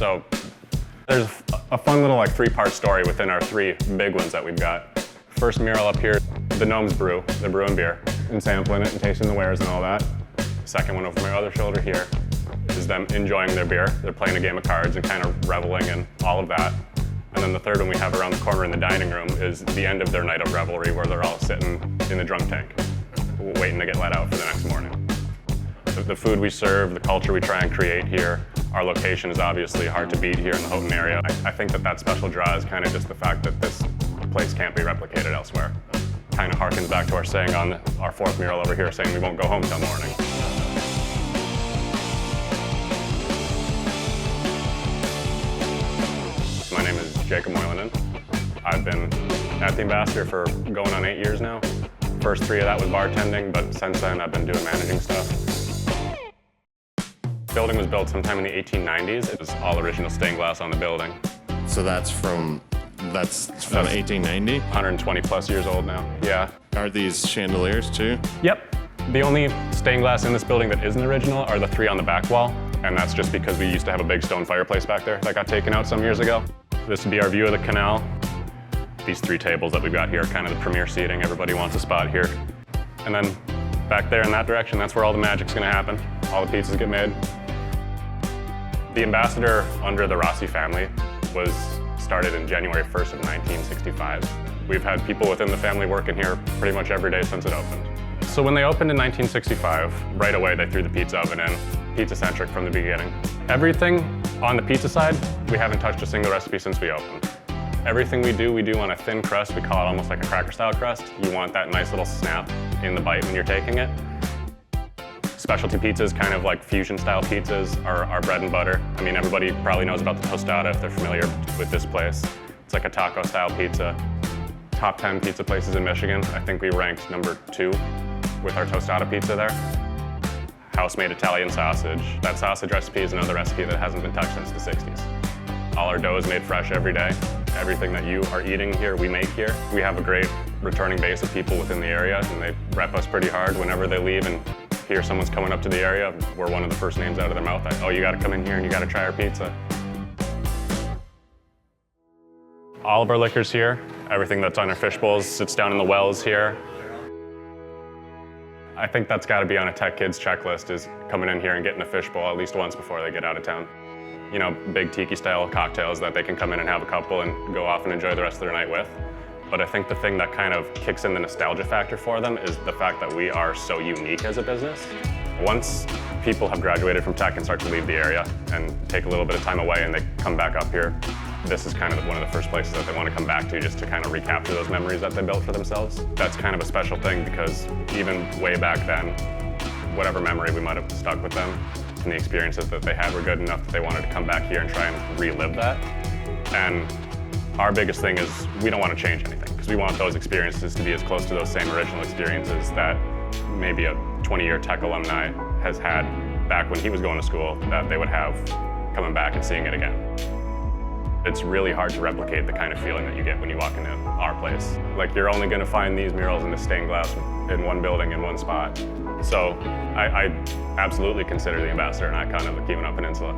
So there's a fun little like three-part story within our three big ones that we've got. First mural up here, the Gnomes brew, they're brewing beer and sampling it and tasting the wares and all that. Second one over my other shoulder here is them enjoying their beer. They're playing a game of cards and kind of reveling in all of that. And then the third one we have around the corner in the dining room is the end of their night of revelry where they're all sitting in the drunk tank, waiting to get let out for the next morning. The food we serve, the culture we try and create here, our location is obviously hard to beat here in the Houghton area. I think that special draw is kind of just the fact that this place can't be replicated elsewhere. Kind of harkens back to our saying on our fourth mural over here saying we won't go home till morning. My name is Jacob Moylanen. I've been at the Ambassador for going on 8 years now. First 3 of that was bartending, but since then I've been doing managing stuff. The building was built sometime in the 1890s. It was all original stained glass on the building. So that's from 1890? 120 plus years old now, yeah. Are these chandeliers too? Yep. The only stained glass in this building that isn't original are the 3 on the back wall, and that's just because we used to have a big stone fireplace back there that got taken out some years ago. This would be our view of the canal. These 3 tables that we've got here are kind of the premier seating. Everybody wants a spot here. And then back there in that direction, that's where all the magic's gonna happen. All the pizzas get made. The Ambassador under the Rossi family was started in January 1st of 1965. We've had people within the family working here pretty much every day since it opened. So when they opened in 1965, right away they threw the pizza oven in, pizza-centric from the beginning. Everything on the pizza side, we haven't touched a single recipe since we opened. Everything we do on a thin crust. We call it almost like a cracker-style crust. You want that nice little snap in the bite when you're taking it. Specialty pizzas, kind of like fusion-style pizzas, are our bread and butter. I mean, everybody probably knows about the tostada if they're familiar with this place. It's like a taco-style pizza. Top 10 pizza places in Michigan. I think we ranked number 2 with our tostada pizza there. House-made Italian sausage. That sausage recipe is another recipe that hasn't been touched since the 60s. All our dough is made fresh every day. Everything that you are eating here, we make here. We have a great returning base of people within the area, and they rep us pretty hard whenever they leave and hear someone's coming up to the area. We're one of the first names out of their mouth. Oh, you gotta come in here and you gotta try our pizza. All of our liquors here, everything that's on our fish bowls sits down in the wells here. I think that's gotta be on a tech kid's checklist, is coming in here and getting a fish bowl at least once before they get out of town. You know, big tiki-style cocktails that they can come in and have a couple and go off and enjoy the rest of their night with. But I think the thing that kind of kicks in the nostalgia factor for them is the fact that we are so unique as a business. Once people have graduated from tech and start to leave the area and take a little bit of time away and they come back up here, this is kind of one of the first places that they want to come back to just to kind of recapture those memories that they built for themselves. That's kind of a special thing because even way back then, whatever memory we might have stuck with them and the experiences that they had were good enough that they wanted to come back here and try and relive that. And our biggest thing is we don't want to change anything because we want those experiences to be as close to those same original experiences that maybe a 20-year tech alumni has had back when he was going to school that they would have coming back and seeing it again. It's really hard to replicate the kind of feeling that you get when you walk into our place. Like, you're only going to find these murals in the stained glass in one building in one spot. So I absolutely consider the Ambassador an icon of the Keweenaw Peninsula.